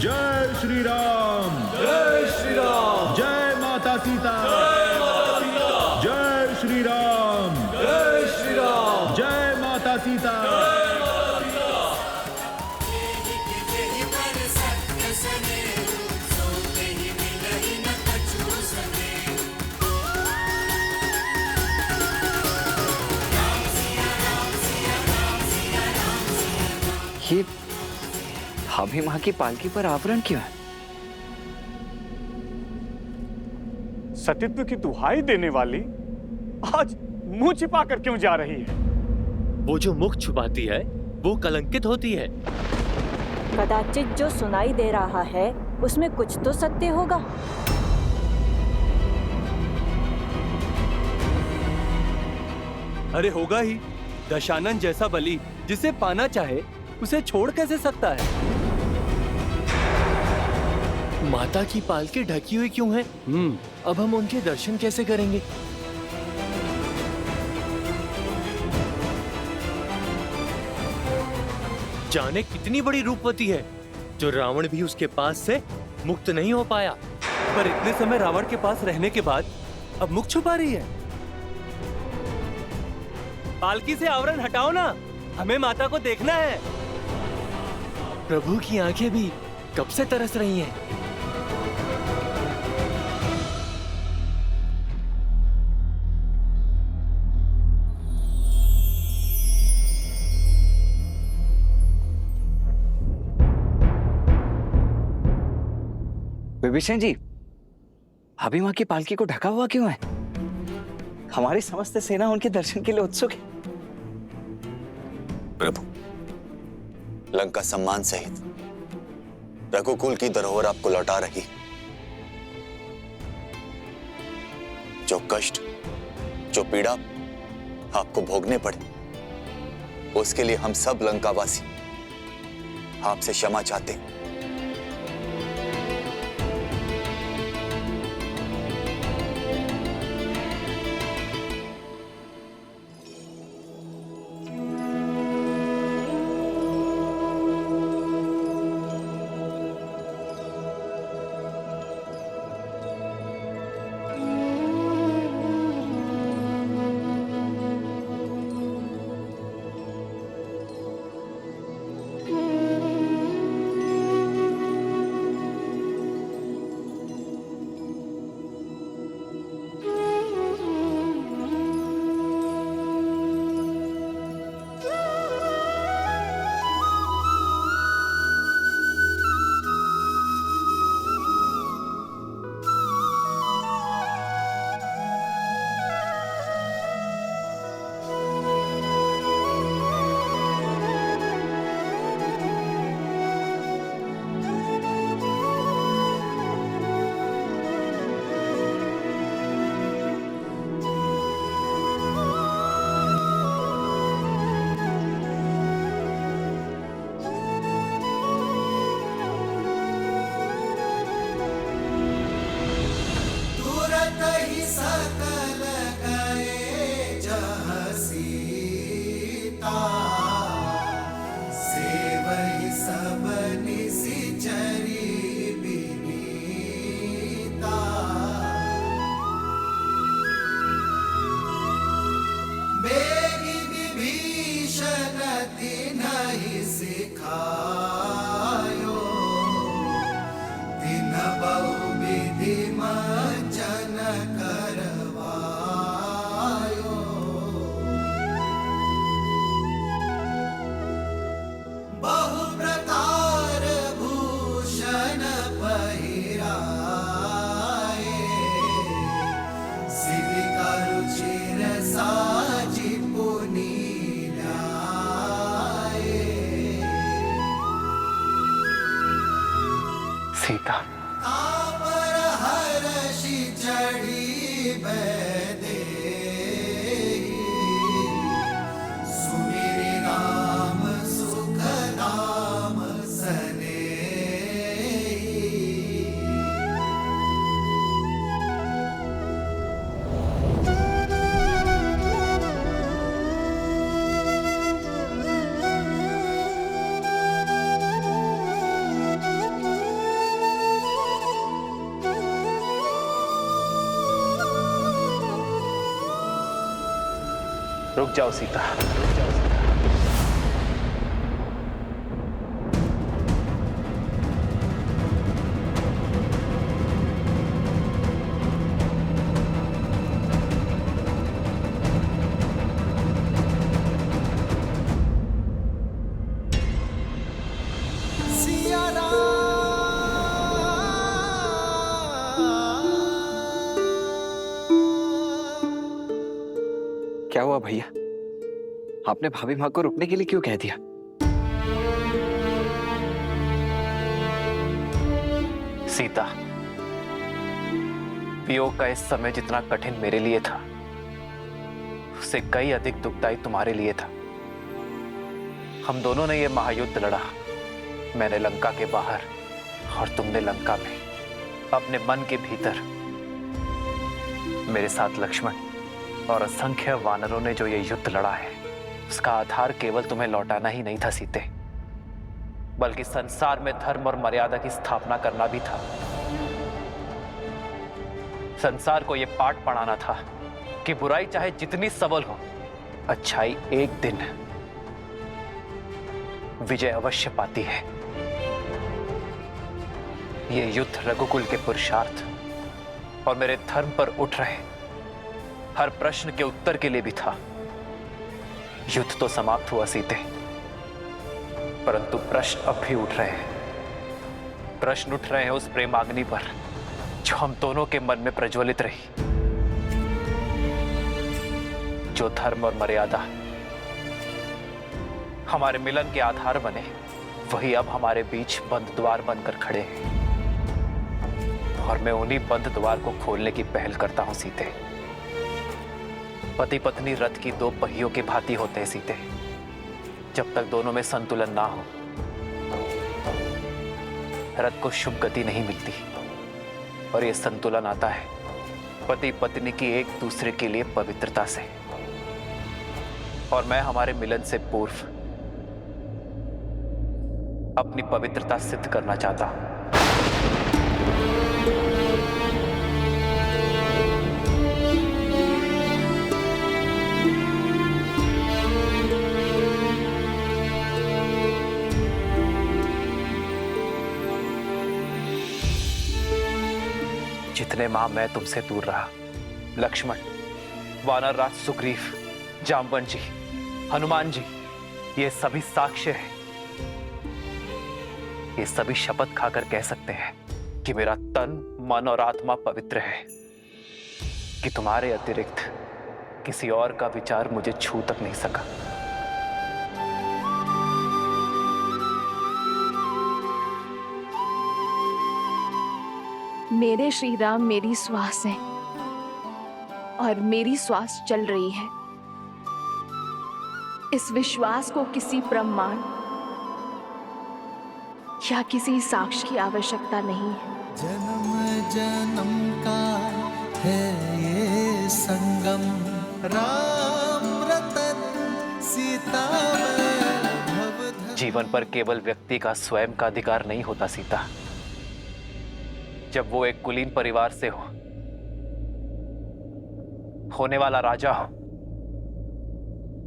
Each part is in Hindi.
जय श्री राम। जय श्री राम। जय माता सीता। जय माता सीता। जय श्री राम। जय श्री राम। जय माता सीता। जय माता सीता। ये भाभी माँ की पालकी पर आवरण क्यों है? सतीत्व की दुहाई देने वाली आज मुंह छिपा कर क्यों जा रही है? वो जो मुख छुपाती है वो कलंकित होती है। कदाचित जो सुनाई दे रहा है उसमें कुछ तो सत्य होगा। अरे होगा ही। दशानन जैसा बलि जिसे पाना चाहे उसे छोड़ कैसे सकता है? माता की पालकी ढकी हुई क्यों है? अब हम उनके दर्शन कैसे करेंगे? जाने कितनी बड़ी रूपवती है जो रावण भी उसके पास से मुक्त नहीं हो पाया। पर इतने समय रावण के पास रहने के बाद अब मुख छुपा रही है। पालकी से आवरण हटाओ ना, हमें माता को देखना है। प्रभु की आंखें भी कब से तरस रही हैं। विभीषण जी, भाभी माँ की पालकी को ढका हुआ क्यों है? हमारी समस्त सेना उनके दर्शन के लिए उत्सुक है। प्रभु, लंका सम्मान सहित रघुकुल की धरोहर आपको लौटा रही। जो कष्ट, जो पीड़ा आपको भोगने पड़े, उसके लिए हम सब लंकावासी आपसे क्षमा चाहते हैं। सीता, रुक जाओ सीता। क्या हुआ भैया? आपने भाभी माँ को रुकने के लिए क्यों कह दिया? सीता, वियोग का इस समय जितना कठिन मेरे लिए था, उससे कई अधिक दुखदायी तुम्हारे लिए था। हम दोनों ने यह महायुद्ध लड़ा, मैंने लंका के बाहर और तुमने लंका में, अपने मन के भीतर। मेरे साथ लक्ष्मण और असंख्य वानरों ने जो ये युद्ध लड़ा है, उसका आधार केवल तुम्हें लौटाना ही नहीं था सीते, बल्कि संसार में धर्म और मर्यादा की स्थापना करना भी था। संसार को यह पाठ पढ़ाना था कि बुराई चाहे जितनी सबल हो, अच्छाई एक दिन विजय अवश्य पाती है। यह युद्ध रघुकुल के पुरुषार्थ और मेरे धर्म पर उठ रहे हर प्रश्न के उत्तर के लिए भी था। युद्ध तो समाप्त हुआ सीते, परंतु प्रश्न अब भी उठ रहे हैं। प्रश्न उठ रहे हैं उस प्रेमाग्नि पर जो हम दोनों के मन में प्रज्वलित रही। जो धर्म और मर्यादा हमारे मिलन के आधार बने, वही अब हमारे बीच बंद द्वार बनकर खड़े हैं, और मैं उन्हीं बंद द्वार को खोलने की पहल करता हूं सीते। पति पत्नी रथ की दो पहियों के भांति होते हैं सीते। जब तक दोनों में संतुलन ना हो, रथ को शुभ गति नहीं मिलती। और यह संतुलन आता है पति पत्नी की एक दूसरे के लिए पवित्रता से। और मैं हमारे मिलन से पूर्व अपनी पवित्रता सिद्ध करना चाहता हूं। जितने माह मैं तुमसे दूर रहा, लक्ष्मण, वानर राज सुग्रीव, जामवन जी, हनुमान जी, ये सभी साक्ष्य हैं। ये सभी शपथ खाकर कह सकते हैं कि मेरा तन, मन और आत्मा पवित्र है, कि तुम्हारे अतिरिक्त किसी और का विचार मुझे छू तक नहीं सका। मेरे श्री राम मेरी श्वास है और मेरी श्वास चल रही है। इस विश्वास को किसी प्रमाण या किसी साक्ष्य की आवश्यकता नहीं है। जन्म जन्म का है ये संगम, राम रतन सीता वैभव। जीवन पर केवल व्यक्ति का स्वयं का अधिकार नहीं होता सीता। जब वो एक कुलीन परिवार से होने वाला राजा हो,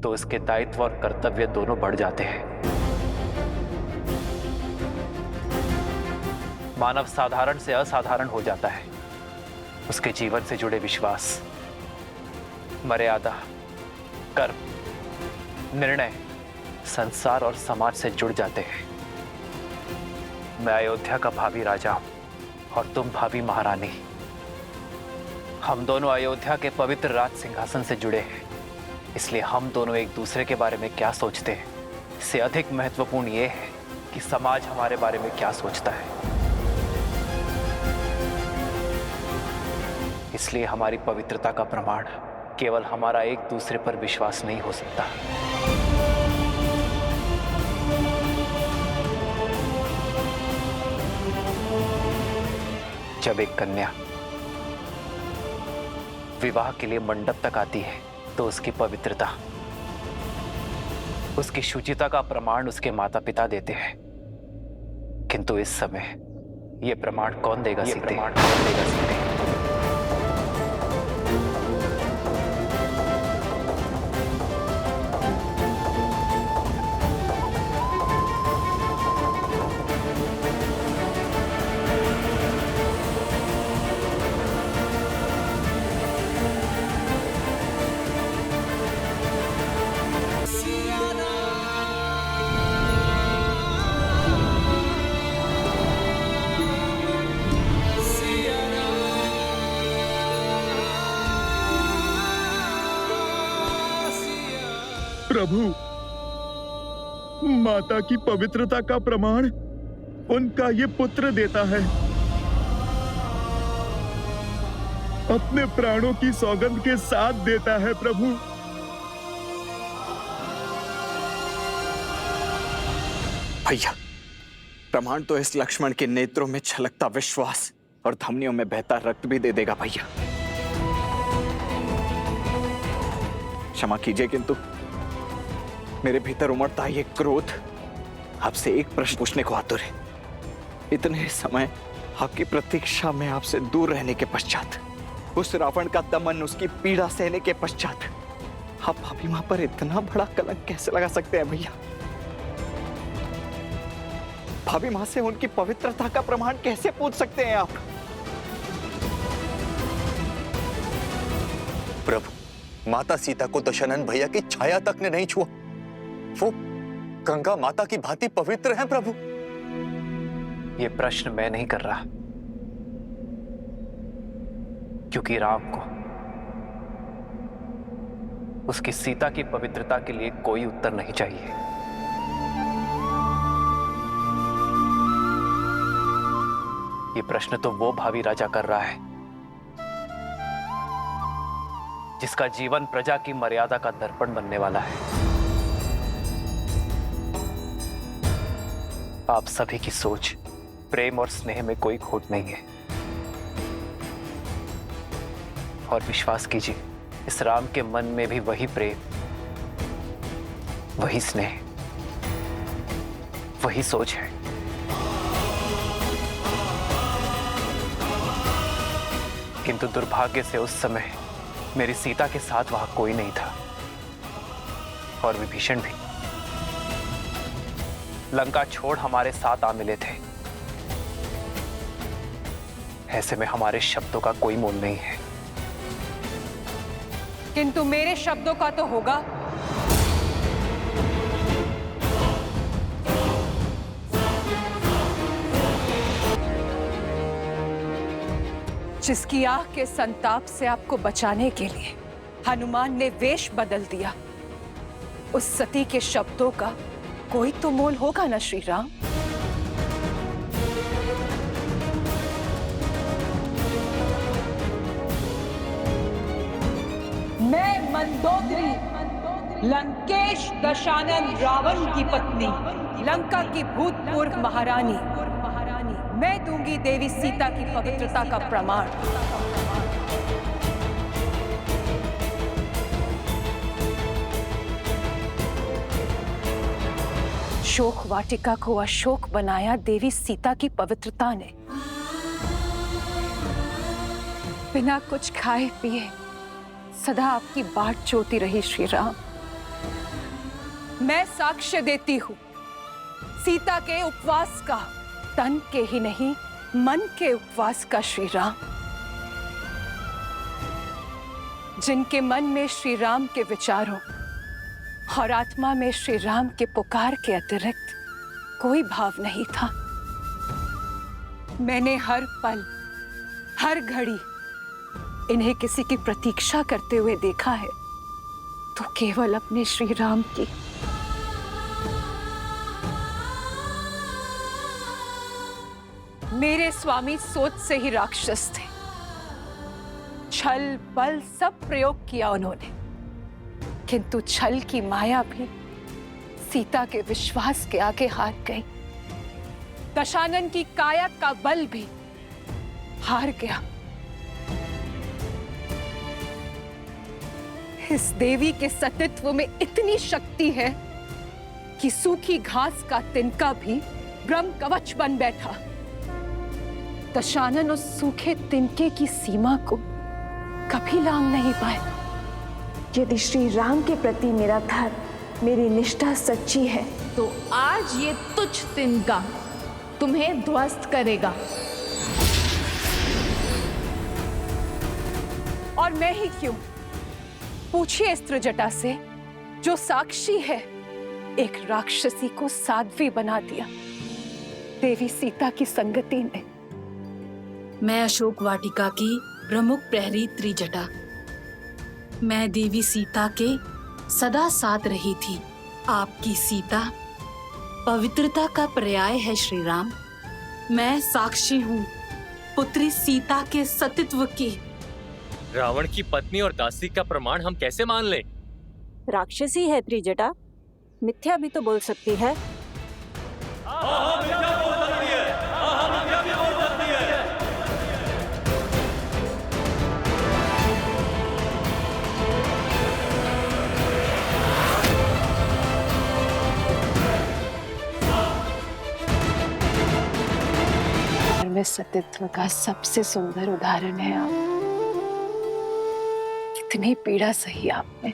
तो उसके दायित्व और कर्तव्य दोनों बढ़ जाते हैं। मानव साधारण से असाधारण हो जाता है। उसके जीवन से जुड़े विश्वास, मर्यादा, कर्म, निर्णय संसार और समाज से जुड़ जाते हैं। मैं अयोध्या का भावी राजा हूं और तुम भावी महारानी। हम दोनों अयोध्या के पवित्र राज सिंहासन से जुड़े हैं, इसलिए हम दोनों एक दूसरे के बारे में क्या सोचते हैं, इससे अधिक महत्वपूर्ण यह है कि समाज हमारे बारे में क्या सोचता है। इसलिए हमारी पवित्रता का प्रमाण केवल हमारा एक दूसरे पर विश्वास नहीं हो सकता। जब एक कन्या विवाह के लिए मंडप तक आती है, तो उसकी पवित्रता, उसकी शुचिता का प्रमाण उसके माता पिता देते हैं। किंतु इस समय यह प्रमाण कौन देगा सीते? प्रभु, माता की पवित्रता का प्रमाण उनका ये पुत्र देता है। अपने प्राणों की सौगंध के साथ देता है प्रभु। भैया, प्रमाण तो इस लक्ष्मण के नेत्रों में छलकता विश्वास और धमनियों में बहता रक्त भी दे देगा भैया। क्षमा कीजिए, किंतु मेरे भीतर उमड़ता ये क्रोध आपसे एक प्रश्न पूछने को आतुर है। इतने समय आपकी प्रतीक्षा में आपसे दूर रहने के पश्चात, उस रावण का दमन, उसकी पीड़ा सहने के पश्चात, आप भाभी मां पर इतना बड़ा कलंक कैसे लगा सकते हैं भैया? भाभी मां से उनकी पवित्रता का प्रमाण कैसे पूछ सकते हैं आप? प्रभु, माता सीता को दशानन भैया की छाया तक ने नहीं छुआ। वो गंगा माता की भांति पवित्र हैं प्रभु। ये प्रश्न मैं नहीं कर रहा, क्योंकि राम को उसकी सीता की पवित्रता के लिए कोई उत्तर नहीं चाहिए। ये प्रश्न तो वो भावी राजा कर रहा है जिसका जीवन प्रजा की मर्यादा का दर्पण बनने वाला है। आप सभी की सोच, प्रेम और स्नेह में कोई खोट नहीं है। और विश्वास कीजिए, इस राम के मन में भी वही प्रेम, वही स्नेह, वही सोच है। किंतु दुर्भाग्य से उस समय मेरी सीता के साथ वहां कोई नहीं था, और विभीषण भी लंका छोड़ हमारे साथ आ मिले थे। ऐसे में हमारे शब्दों का कोई मोल नहीं है। किंतु मेरे शब्दों का तो होगा। जिसकी आह के संताप से आपको बचाने के लिए हनुमान ने वेश बदल दिया, उस सती के शब्दों का कोई तो मोल होगा ना श्री राम? मैं मंदोदरी, लंकेश दशानन रावण की पत्नी, लंका की भूतपूर्व महारानी, मैं दूंगी देवी सीता की पवित्रता का प्रमाण। शोक वाटिका को अशोक बनाया देवी सीता की पवित्रता ने। बिना कुछ खाए पिए सदा आपकी बाट जोती रही श्री राम। मैं साक्ष्य देती हूं सीता के उपवास का, तन के ही नहीं मन के उपवास का श्री राम। जिनके मन में श्री राम के विचारों और आत्मा में श्री राम के पुकार के अतिरिक्त कोई भाव नहीं था। मैंने हर पल, हर घड़ी इन्हें किसी की प्रतीक्षा करते हुए देखा है, तो केवल अपने श्री राम की। मेरे स्वामी सोच से ही राक्षस थे। छल बल सब प्रयोग किया उन्होंने, किंतु छल की माया भी सीता के विश्वास के आगे हार गई। दशानन की काया का बल भी हार गया। इस देवी के सतीत्व में इतनी शक्ति है कि सूखी घास का तिनका भी ब्रह्म कवच बन बैठा। दशानन उस सूखे तिनके की सीमा को कभी लांघ नहीं पाए। यदि श्री राम के प्रति मेरा धर्म, मेरी निष्ठा सच्ची है, तो आज ये तुच्छ तिनका तुम्हें ध्वस्त करेगा। और मैं ही क्यों? पूछिए इस त्रिजटा से, जो साक्षी है, एक राक्षसी को साध्वी बना दिया देवी सीता की संगति ने। मैं अशोक वाटिका की प्रमुख प्रहरी त्रिजटा, मैं देवी सीता के सदा साथ रही थी। आपकी सीता पवित्रता का पर्याय है श्री राम। मैं साक्षी हूँ पुत्री सीता के सतीत्व की। रावण की पत्नी और दासी का प्रमाण हम कैसे मान लें? राक्षसी है त्रिजटा, मिथ्या भी तो बोल सकती है। में सतीत्व का सबसे सुंदर उदाहरण है आप। कितनी पीड़ा सही आपने।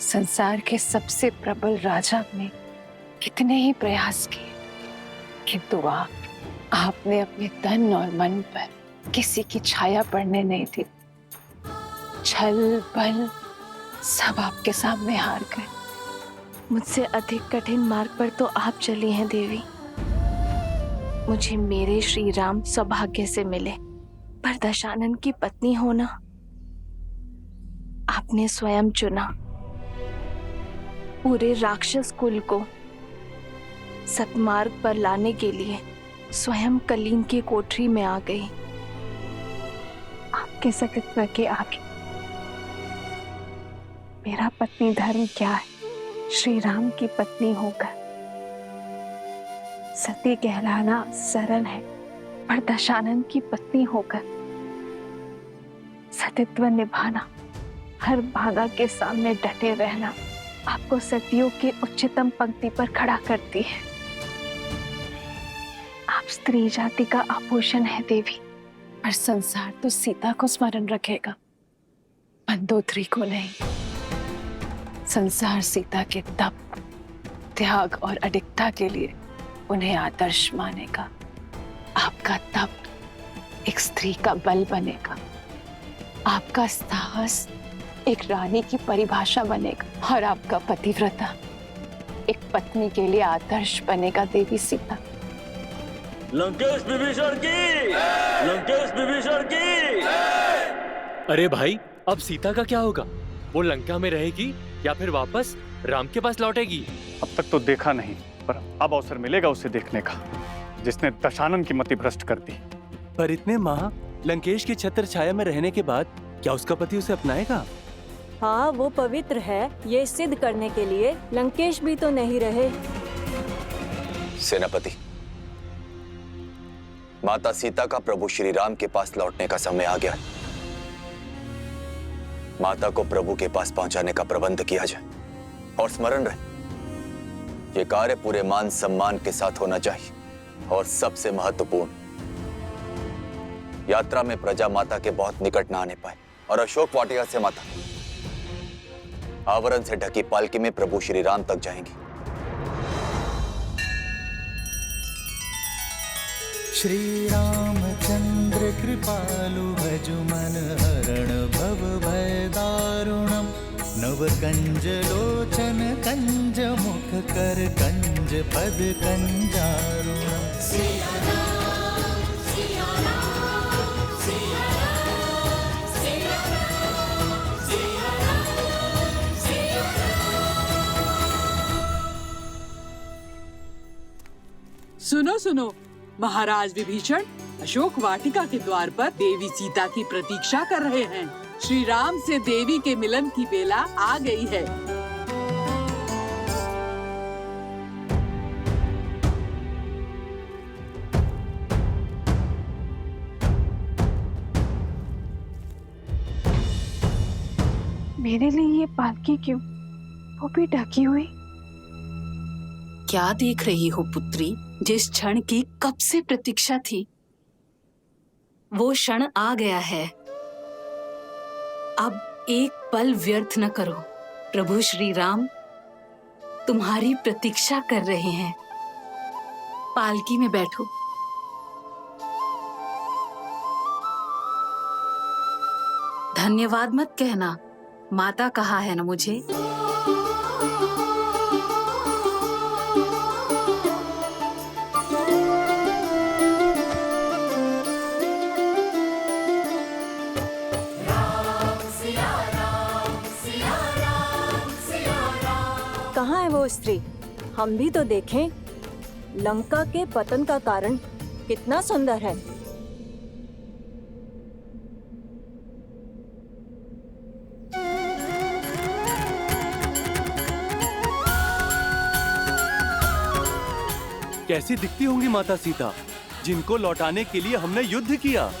संसार के सबसे प्रबल राजा ने कितने ही प्रयास किए, किंतु आपने अपने तन और मन पर किसी की छाया पड़ने नहीं दी। छल बल सब आपके सामने हार गए। मुझसे अधिक कठिन मार्ग पर तो आप चली हैं देवी। मुझे मेरे श्री राम सौभाग्य से मिले, पर दशानन की पत्नी होना आपने स्वयं चुना। पूरे राक्षस कुल को सतमार्ग पर लाने के लिए स्वयं कलीन की कोठरी में आ गई। आपके सतीत्व के आगे मेरा पत्नी धर्म क्या है? श्री राम की पत्नी होकर सती कहलाना सरल है, पर दशानन की पत्नी होकर सतीत्व निभाना, हर बाधा के सामने डटे रहना आपको सतियों के उच्चतम पंक्ति पर खड़ा करती है। आप स्त्री जाति का आभूषण है देवी, पर संसार तो सीता को स्मरण रखेगा, मंदोदरी को नहीं। संसार सीता के तप, त्याग और अडिगता के लिए उन्हें आदर्श मानेगा। आपका तप एक स्त्री का बल बनेगा, आपका साहस एक रानी की परिभाषा बनेगा, और आपका पतिव्रता एक पत्नी के लिए आदर्श बनेगा देवी सीता। लंकेश विभीषण की, लंकेश विभीषण की। अरे भाई, अब सीता का क्या होगा? वो लंका में रहेगी या फिर वापस राम के पास लौटेगी? अब तक तो देखा नहीं, पर अब अवसर मिलेगा उसे देखने का, जिसने दशानन की मति भ्रष्ट कर दी। पर इतने माह लंकेश की छत्र छाया में रहने के बाद क्या उसका पति उसे अपनाएगा? हाँ, वो पवित्र है, ये सिद्ध करने के लिए लंकेश भी तो नहीं रहे। सेनापति, माता सीता का प्रभु श्री राम के पास लौटने का समय आ गया है। माता को प्रभु के पास पहुंचाने का प्रबंध किया जाए, और स्मरण रहे, ये कार्य पूरे मान सम्मान के साथ होना चाहिए, और सबसे महत्वपूर्ण, यात्रा में प्रजा माता के बहुत निकट न आने पाए, और अशोक वाटिका से माता आवरण से ढकी पालकी में प्रभु श्री राम तक जाएंगी। श्री रामचंद्र कृपालु भजु मन हरण भव भय दारुणम। नव कंज लोचन कंज मुख कर कंज पद कंजारुणम। सुनो सुनो, महाराज विभीषण अशोक वाटिका के द्वार पर देवी सीता की प्रतीक्षा कर रहे हैं। श्री राम से देवी के मिलन की बेला आ गई है। मेरे लिए ये पालकी क्यों, वो भी ढकी हुई? क्या देख रही हो पुत्री? जिस क्षण की कब से प्रतीक्षा थी, वो क्षण आ गया है। अब एक पल व्यर्थ न करो। प्रभु श्री राम तुम्हारी प्रतीक्षा कर रहे हैं। पालकी में बैठो। धन्यवाद मत कहना, माता कहा है ना मुझे। वो स्त्री, हम भी तो देखें, लंका के पतन का कारण कितना सुंदर है। कैसी दिखती होंगी माता सीता, जिनको लौटाने के लिए हमने युद्ध किया।